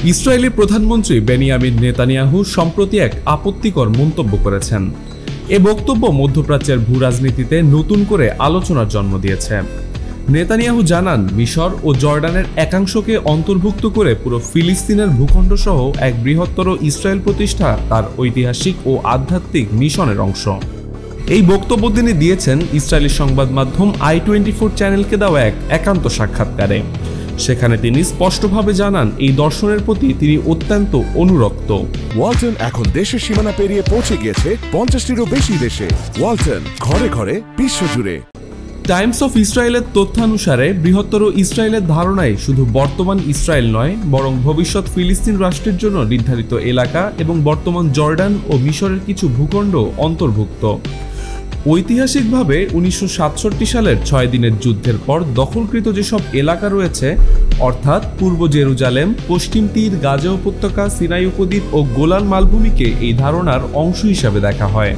Israeli প্রধানমন্ত্রী Benjamin Netanyahu সম্প্রতি এক আপত্তিকর মন্তব্য করেছেন। এ বক্তব্য মধ্যপ্রাচ্যের ভূরাজনীতিতে নতুন করে আলোচনার জন্ম দিয়েছে। নেতানিয়াহু জানান, মিশর ও জর্ডানের একাংশকে অন্তর্ভুক্ত করে পুরো ফিলিস্তিনের ভূখণ্ড সহ এক বৃহত্তর ইসরায়েল প্রতিষ্ঠা তার ঐতিহাসিক ও আধ্যাত্মিক মিশনের অংশ। এই বক্তব্য তিনি দিয়েছেন ইসরায়েলি সংবাদ মাধ্যম i24 চ্যানেলকে দেওয়া এক একান্ত সাক্ষাৎকারে। সেখানে তিনি স্পষ্টভাবে জানান, এই দর্শনের প্রতি তিনি অত্যন্ত অনুরক্ত। ওয়ালটন এখন দেশের সীমানা পেরিয়ে পৌঁছে গিয়েছে 50টিরও বেশি দেশে। ওয়ালটন, ঘরে ঘরে, বিশ্বজুড়ে। টাইমস অফ ইসরায়েলের তথ্যানুসারে বৃহত্তর ইসরায়েলের ধারণায় শুধু বর্তমান ইসরায়েল নয়, বরং ভবিষ্যৎ ফিলিস্তিন রাষ্ট্রের জন্য নির্ধারিত এলাকা এবং বর্তমান জর্ডান ও মিশরের কিছু ভূখণ্ড অন্তর্ভুক্ত। ঐতিহাসিকভাবে 1967 সালের 6 দিনের যুদ্ধের পর দখলকৃত যেসব এলাকা রয়েছে, অর্থাৎ পূর্ব জেরুজালেম, পশ্চিম তীর, গাজা উপত্যকা, সিনাই উপদ্বীপ ও গোলান মালভূমিকে এই ধারণার অংশ হিসাবে দেখা হয়।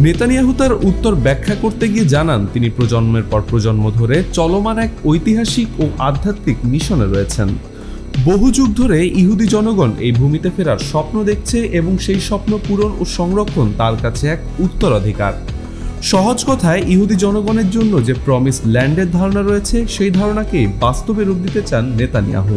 নেতানিয়াহু তার উত্তর ব্যাখ্যা করতে গিয়ে জানান, তিনি প্রজন্মের পর প্রজন্ম ধরে চলমান এক ঐতিহাসিক ও আধ্যাত্মিক মিশনে রয়েছেন। বহু যুগ ধরে ইহুদি জনগণ এই ভূমিতে ফেরার স্বপ্ন দেখছে এবং সেই স্বপ্ন পূরণ ও সংরক্ষণ তার কাছে এক উত্তরাধিকার। সহজ কথায়, ইহুদি জনগণের জন্য যে প্রমিস ল্যান্ডের ধারণা রয়েছে, সেই ধারণাকে বাস্তবে রূপ দিতে চান নেতানিয়াহু।